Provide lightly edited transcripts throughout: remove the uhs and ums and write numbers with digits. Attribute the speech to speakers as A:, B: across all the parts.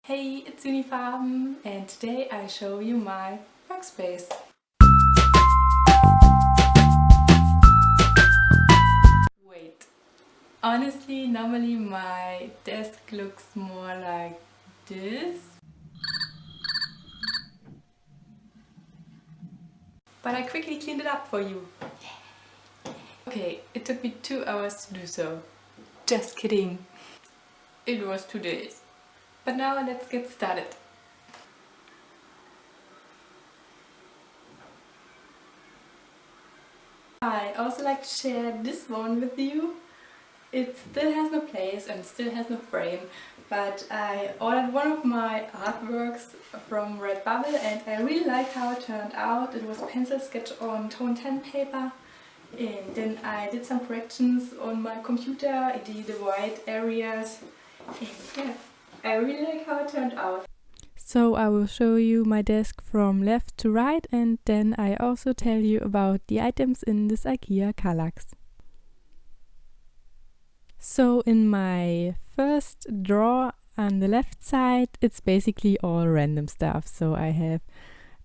A: Hey, it's Junifarben and today I show you my workspace. Wait, honestly, normally my desk looks more like this. But I quickly cleaned it up for you. Okay, it took me 2 hours to do so. Just kidding. It was 2 days. But now let's get started. I also like to share this one with you. It still has no place and still has no frame, but I ordered one of my artworks from Redbubble and I really like how it turned out. It was pencil sketch on tone 10 paper, and then I did some corrections on my computer. I did the white areas, and yeah, I really like how it turned out. So I will show you my desk from left to right, and then I also tell you about the items in this IKEA Kallax. So in my first drawer on the left side, it's basically all random stuff. So I have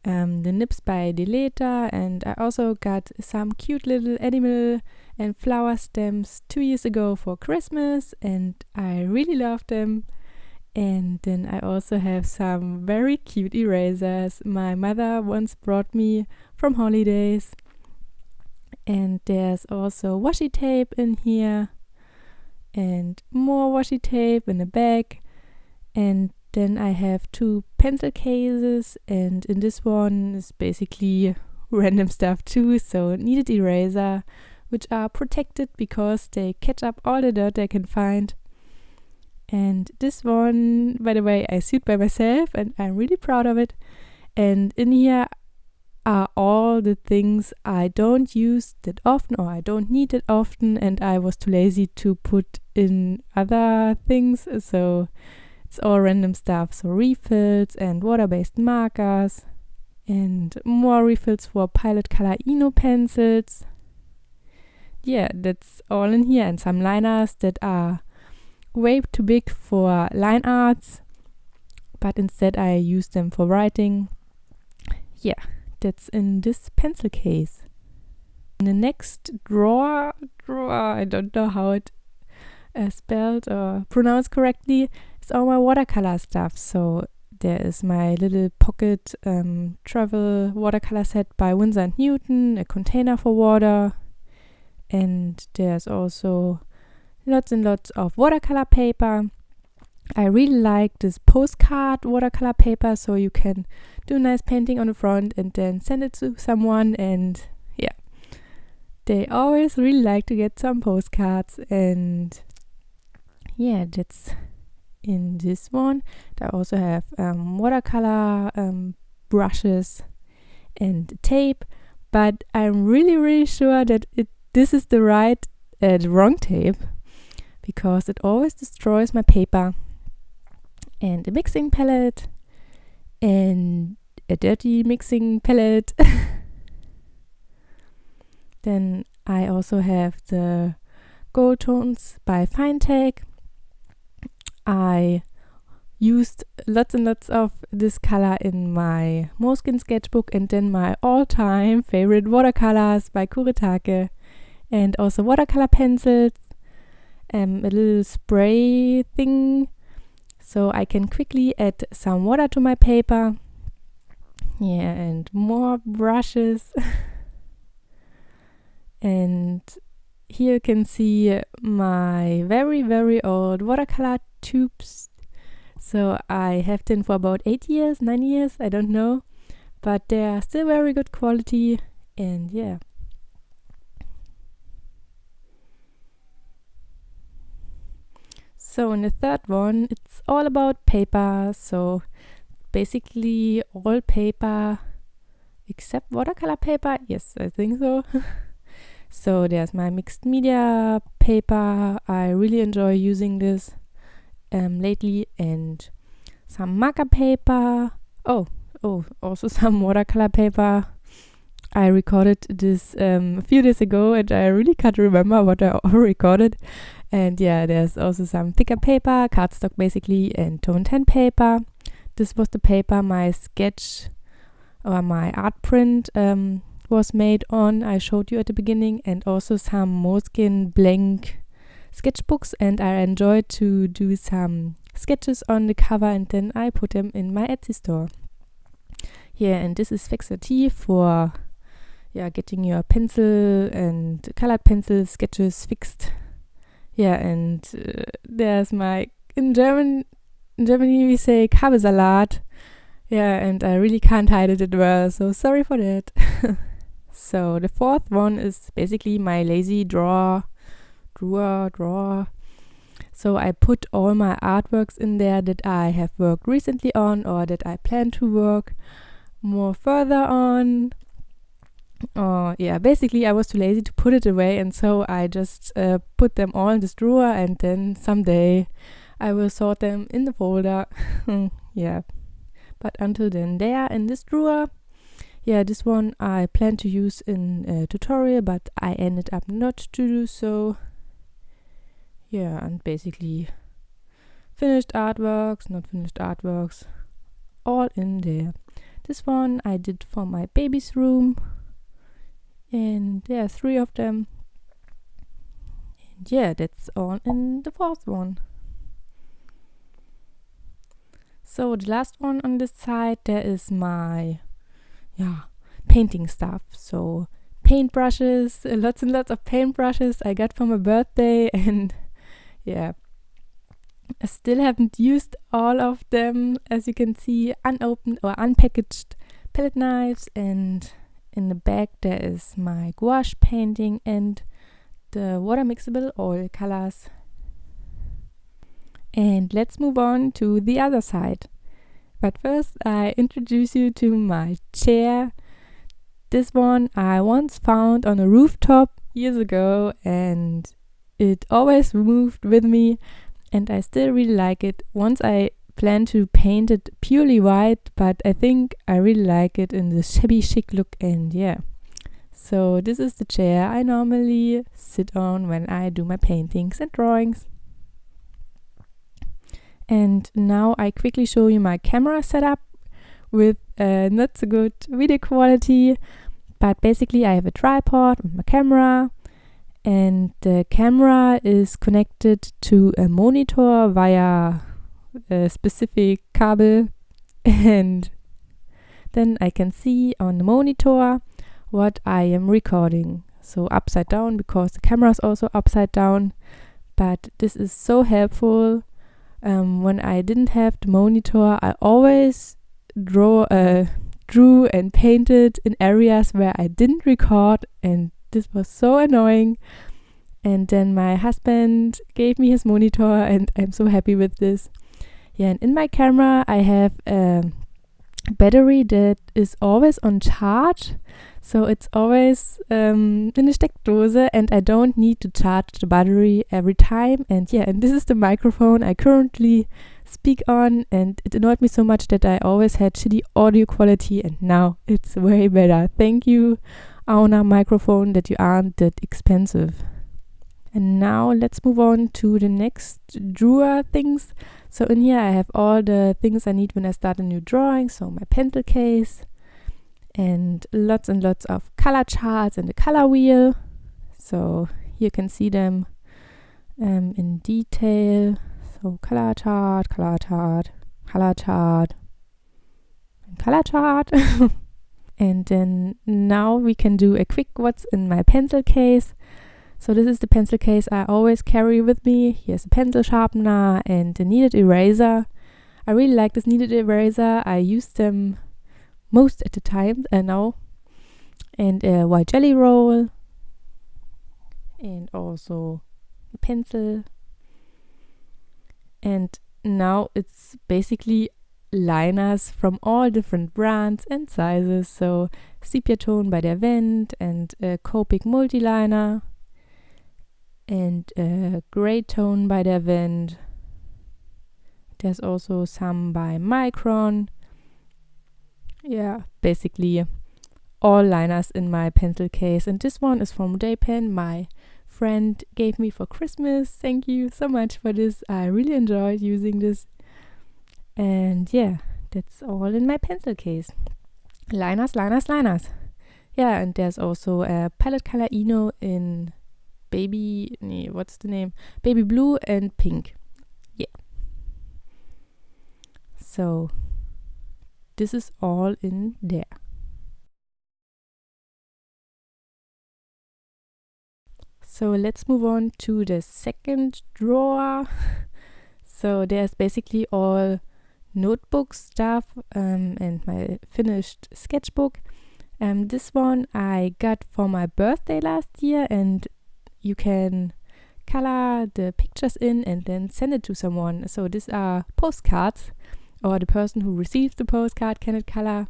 A: the nips by Deleta, and I also got some cute little animal and flower stems 2 years ago for Christmas, and I really love them. And then I also have some very cute erasers my mother once brought me from holidays. And there's also washi tape in here and more washi tape in the back. And then I have 2 pencil cases, and in this one is basically random stuff too. So kneaded eraser, which are protected because they catch up all the dirt they can find. And this one, by the way, I sewed by myself and I'm really proud of it. And in here are all the things I don't use that often or I don't need that often, and I was too lazy to put in other things. So it's all random stuff. So refills and water-based markers and more refills for Pilot Color Ino pencils. Yeah, that's all in here, and some liners that are way too big for line arts, but instead I use them for writing. Yeah, that's in this pencil case. In the next drawer, I don't know how it spelled or pronounced correctly, is all my watercolor stuff. So there is my little pocket travel watercolor set by Winsor & Newton, a container for water, and there's also lots and lots of watercolor paper. I really like this postcard watercolor paper, so you can do a nice painting on the front and then send it to someone, and yeah, they always really like to get some postcards. And yeah, that's in this one. I also have watercolor brushes and tape, but I'm really sure that this is the wrong tape, because it always destroys my paper. And a mixing palette and a dirty mixing palette. Then I also have the gold tones by Finetech. I used lots and lots of this color in my Moleskine sketchbook, and then my all-time favorite watercolors by Kuretake, and also watercolor pencils. A little spray thing, so I can quickly add some water to my paper. Yeah, and more brushes. And here you can see my very old watercolor tubes. So I have them for about 8 years, 9 years, I don't know, but they are still very good quality. And yeah. So in the third one, it's all about paper. So basically all paper except watercolor paper. Yes, I think so. So there's my mixed media paper. I really enjoy using this lately, and some marker paper. Oh, also some watercolor paper. I recorded this a few days ago, and I really can't remember what I recorded. And yeah, there's also some thicker paper, cardstock basically, and tone 10 paper. this was the paper my sketch or my art print was made on. I showed you at the beginning, and also some moleskin blank sketchbooks, and I enjoyed to do some sketches on the cover, and then I put them in my Etsy store. Yeah, and this is Fixer T for getting your pencil and colored pencil sketches fixed. Yeah, and there's my, in Germany we say Kabelsalat. Yeah, and I really can't hide it well, so sorry for that. So the fourth one is basically my lazy drawer. So I put all my artworks in there that I have worked recently on, or that I plan to work more further on. Basically I was too lazy to put it away, and so I just put them all in this drawer, and then someday I will sort them in the folder. But until then they are in this drawer. This one I plan to use in a tutorial, but I ended up not to do so. And basically finished artworks, not finished artworks, all in there. This one I did for my baby's room, and there are 3 of them. And that's all in the fourth one. So the last one on this side, there is my painting stuff. So paintbrushes, lots and lots of paintbrushes I got for my birthday, and I still haven't used all of them. As you can see, unopened or unpackaged palette knives, and in the back there is my gouache painting and the water mixable oil colors. And let's move on to the other side. But first I introduce you to my chair. This one I once found on a rooftop years ago, and it always moved with me, and I still really like it. Once I plan to paint it purely white, but I think I really like it in the shabby chic look, and so this is the chair I normally sit on when I do my paintings and drawings. And now I quickly show you my camera setup with not so good video quality, but basically I have a tripod with my camera, and the camera is connected to a monitor via a specific cable, and then I can see on the monitor what I am recording. So upside down, because the camera is also upside down, but this is so helpful. When I didn't have the monitor, I always drew and painted in areas where I didn't record, and this was so annoying. And then my husband gave me his monitor, and I'm so happy with this. And in my camera I have a battery that is always on charge, so it's always in a Steckdose, and I don't need to charge the battery every time. And this is the microphone I currently speak on, and it annoyed me so much that I always had shitty audio quality, and now it's way better. Thank you, Auna microphone, that you aren't that expensive. And now let's move on to the next drawer things. So in here I have all the things I need when I start a new drawing. So my pencil case, and lots of color charts and the color wheel. So you can see them in detail. So color chart, color chart, color chart, and color chart. And then now we can do a quick what's in my pencil case. So this is the pencil case I always carry with me. Here's a pencil sharpener and a kneaded eraser. I really like this kneaded eraser. I use them most at the time now. And a white jelly roll. And also a pencil. And now it's basically liners from all different brands and sizes. So sepia tone by der Wend, and a Copic multiliner, and a gray tone by der Wend. There's also some by Micron. Basically all liners in my pencil case. And this one is from Daypen, my friend gave me for Christmas. Thank you so much for this. I really enjoyed using this. And that's all in my pencil case. Liners. Yeah, and there's also a palette color Eno in baby blue and pink. Yeah. So this is all in there. So let's move on to the second drawer. So there's basically all notebook stuff and my finished sketchbook. This one I got for my birthday last year, and you can color the pictures in and then send it to someone. So these are postcards, or the person who receives the postcard can color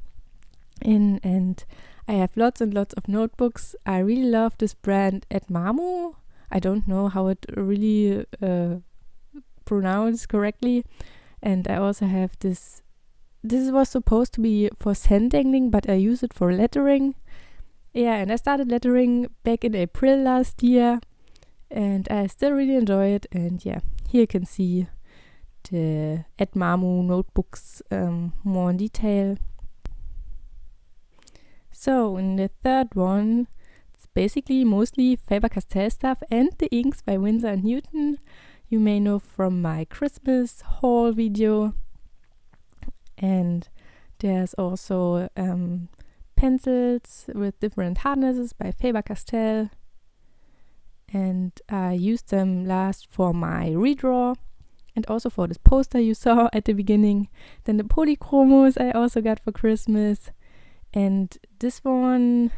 A: in, and I have lots and lots of notebooks. I really love this brand Edmamo. I don't know how it really pronounced correctly. And I also have this. This was supposed to be for scent dangling, but I use it for lettering. Yeah, and I started lettering back in April last year, and I still really enjoy it. And yeah, here you can see the Edmamo notebooks more in detail. So in the third one, it's basically mostly Faber-Castell stuff and the inks by Winsor & Newton. You may know from my Christmas haul video. And there's also pencils with different hardnesses by Faber-Castell. And I used them last for my redraw and also for this poster you saw at the beginning. Then the polychromos I also got for Christmas. And this one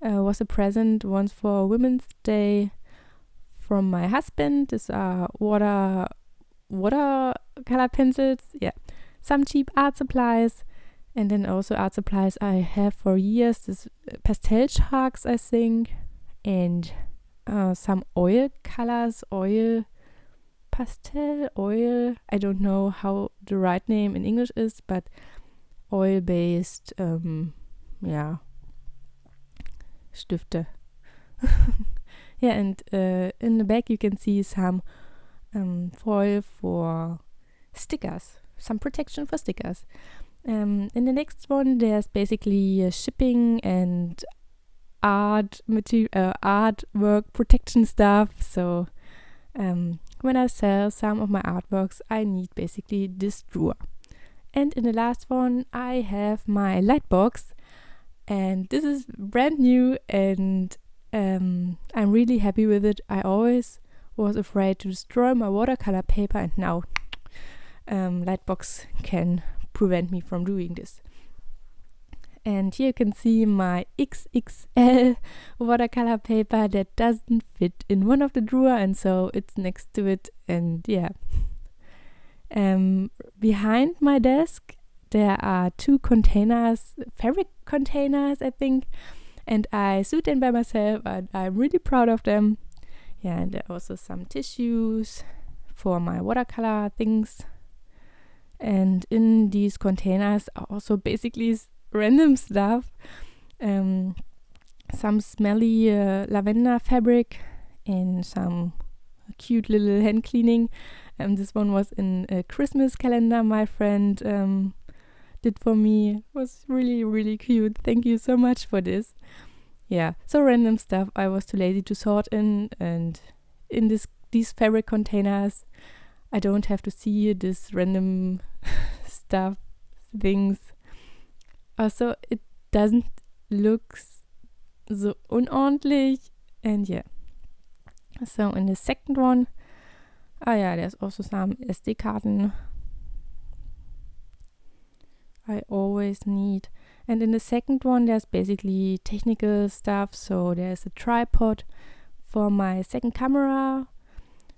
A: was a present once for Women's Day from my husband. These are watercolor pencils. Yeah. Some cheap art supplies, and then also art supplies I have for years. This pastel sharks, I think, and some oil colors, pastel. I don't know how the right name in English is, but oil-based, Stifte. Yeah, and in the back you can see some foil for stickers. Some protection for stickers. In the next one, there's basically shipping and artwork protection stuff. So when I sell some of my artworks, I need basically this drawer. And in the last one, I have my light box, and this is brand new, and I'm really happy with it. I always was afraid to destroy my watercolor paper, and now Lightbox can prevent me from doing this. And here you can see my XXL watercolor paper that doesn't fit in one of the drawer, and so it's next to it. And yeah, behind my desk there are two containers, fabric containers I think, and I sewed them by myself, and I'm really proud of them. Yeah, and there are also some tissues for my watercolor things. And in these containers are also basically random stuff. Some smelly lavender fabric and some cute little hand cleaning. This one was in a Christmas calendar my friend did for me. It was really, really cute. Thank you so much for this. Yeah, so random stuff I was too lazy to sort in, and in these fabric containers I don't have to see this random things. Also, it doesn't look so unordentlich, and yeah. So in the second one, there's also some SD cards I always need. And in the second one, there's basically technical stuff. So there's a tripod for my second camera,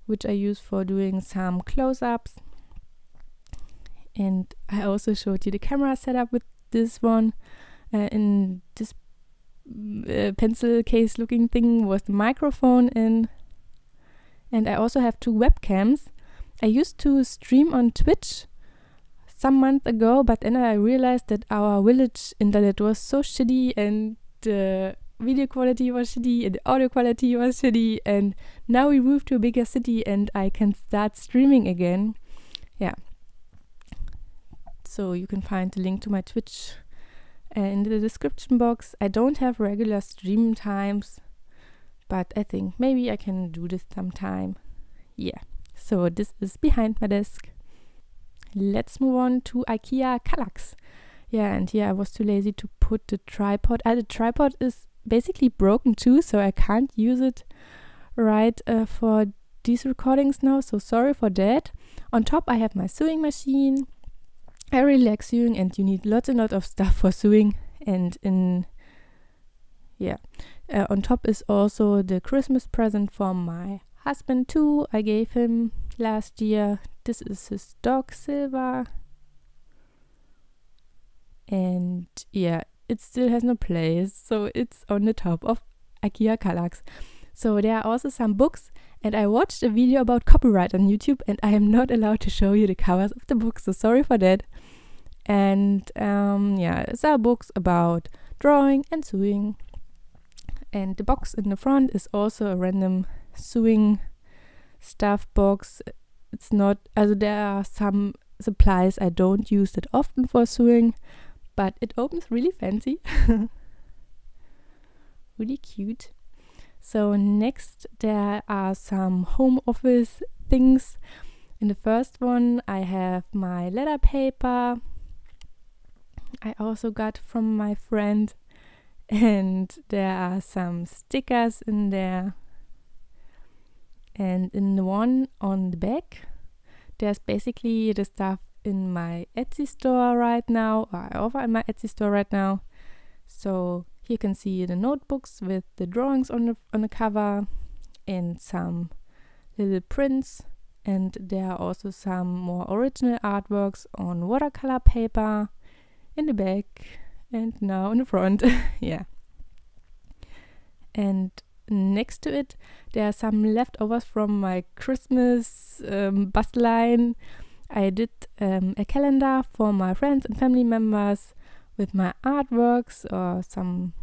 A: which I use for doing some close-ups. And I also showed you the camera setup with this one. In this pencil case looking thing was the microphone in. And I also have two webcams. I used to stream on Twitch some months ago, but then I realized that our village internet was so shitty, and the video quality was shitty and the audio quality was shitty, and now we moved to a bigger city and I can start streaming again. Yeah. So you can find the link to my Twitch in the description box. I don't have regular stream times, but I think maybe I can do this sometime. Yeah, so this is behind my desk. Let's move on to IKEA Kallax. Yeah, and here I was too lazy to put the tripod. The tripod is basically broken too, so I can't use it right for these recordings now, so sorry for that. On top I have my sewing machine. I really like sewing, and you need lots and lots of stuff for sewing. And on top is also the Christmas present from my husband too. I gave him last year. This is his dog Silva. And yeah, it still has no place, so it's on the top of IKEA Kallax. So there are also some books, and I watched a video about copyright on YouTube, and I am not allowed to show you the covers of the books, so sorry for that. And there are books about drawing and sewing. And the box in the front is also a random sewing stuff box. It's not, there are some supplies I don't use that often for sewing, but it opens really fancy. Really cute. So next there are some home office things. In the first one I have my letter paper. I also got from my friend, and there are some stickers in there. And in the one on the back, there's basically the stuff in my Etsy store right now, or I offer in my Etsy store right now. So here you can see the notebooks with the drawings on the cover and some little prints, and there are also some more original artworks on watercolor paper in the back and now in the front. Yeah. And next to it there are some leftovers from my Christmas bastline. I did a calendar for my friends and family members with my artworks, or some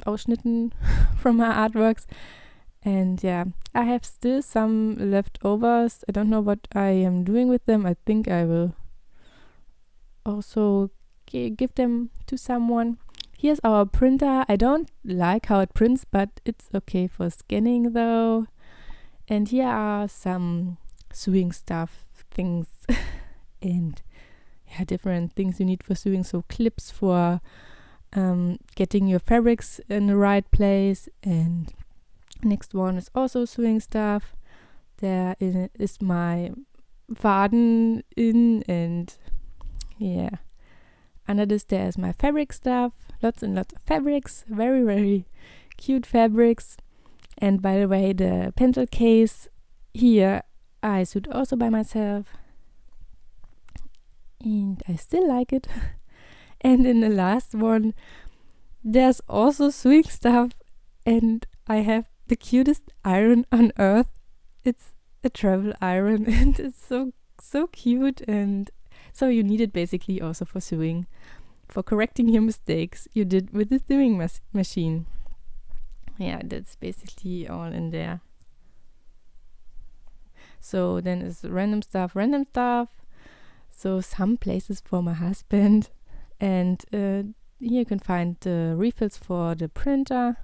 A: Ausschnitten from my artworks. And yeah, I have still some leftovers. I don't know what I am doing with them. I think I will also give them to someone. Here's our printer. I don't like how it prints, but it's okay for scanning though. And here are some sewing stuff things and different things you need for sewing. So clips for getting your fabrics in the right place. And next one is also sewing stuff. There is my Faden in, and under this there is my fabric stuff. Lots and lots of fabrics, very, very cute fabrics. And by the way, the pencil case here I sewed also by myself, and I still like it. And in the last one there's also sewing stuff, and I have the cutest iron on earth. It's a travel iron, and it's so cute. And so you need it basically also for sewing, for correcting your mistakes you did with the sewing machine. Yeah, that's basically all in there. So then it's random stuff. So some places for my husband, and here you can find the refills for the printer.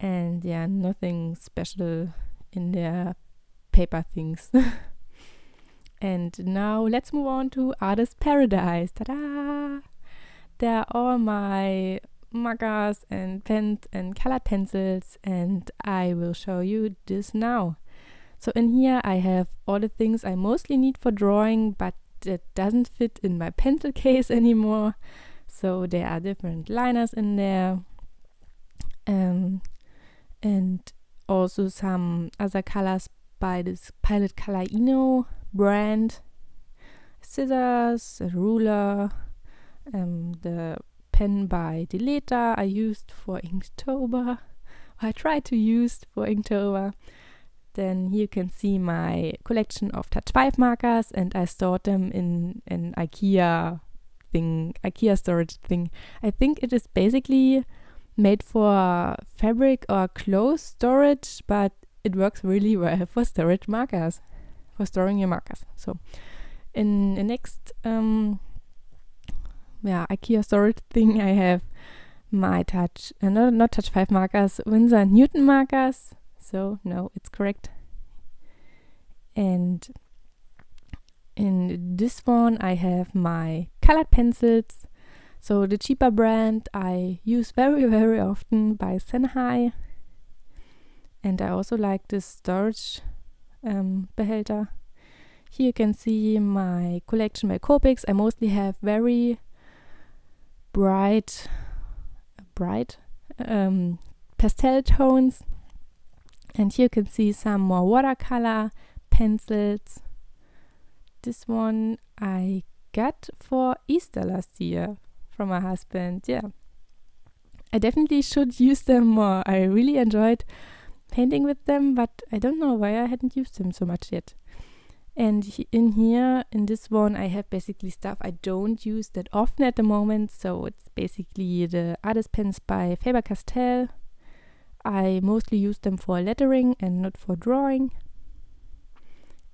A: And nothing special in their paper things. And now let's move on to Artist Paradise. Ta-da! There are all my markers and pens and colored pencils, and I will show you this now. So in here I have all the things I mostly need for drawing, but that doesn't fit in my pencil case anymore. So there are different liners in there, and also some other colors by this Pilot Color Ino brand. Scissors, a ruler, the pen by Deleta I used for Inktober. I tried to use for Inktober. Then here you can see my collection of Touch 5 markers, and I stored them in an IKEA storage thing. I think it is basically made for fabric or clothes storage, but it works really well for storage markers, for storing your markers. So In the next IKEA storage thing, I have my touch, not touch 5 markers, Winsor & Newton markers. So no, it's correct. And in this one I have my colored pencils. So the cheaper brand I use very, very often by Sennheiser. And I also like this storage behälter. Here you can see my collection by Copics. I mostly have very bright pastel tones. And here you can see some more watercolor pencils. This one I got for Easter last year from my husband. Yeah, I definitely should use them more. I really enjoyed painting with them, but I don't know why I hadn't used them so much yet. And in this one, I have basically stuff I don't use that often at the moment. So it's basically the artist pens by Faber-Castell. I mostly use them for lettering and not for drawing.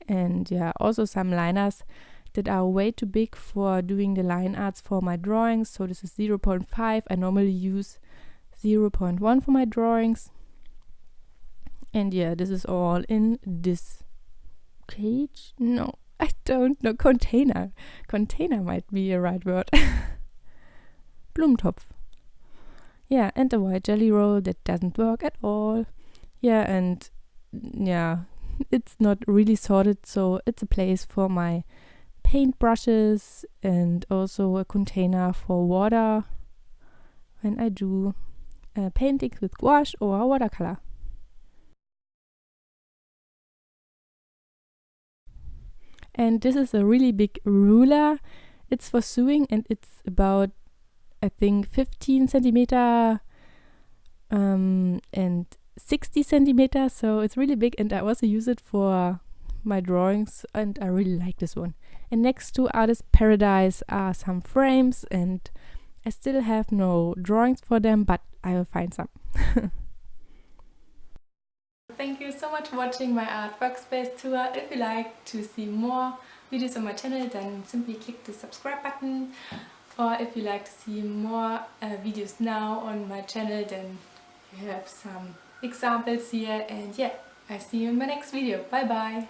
A: And yeah, also some liners that are way too big for doing the line arts for my drawings. So this is 0.5. I normally use 0.1 for my drawings. And yeah, this is all in this cage? No, I don't know. Container. Container might be a right word. Blumentopf. Yeah, and a white jelly roll that doesn't work at all. Yeah, and yeah, it's not really sorted, so it's a place for my paint brushes and also a container for water when I do paintings with gouache or watercolor. And this is a really big ruler. It's for sewing and it's about, I think, 15 centimeter and 60 centimeters. So it's really big, and I also use it for my drawings, and I really like this one. And next to Artist Paradise are some frames, and I still have no drawings for them, but I will find some. Thank you so much for watching my art workspace tour. If you like to see more videos on my channel, then simply click the subscribe button. Or if you like to see more videos now on my channel, then you have some examples here. And yeah, I see you in my next video. Bye bye!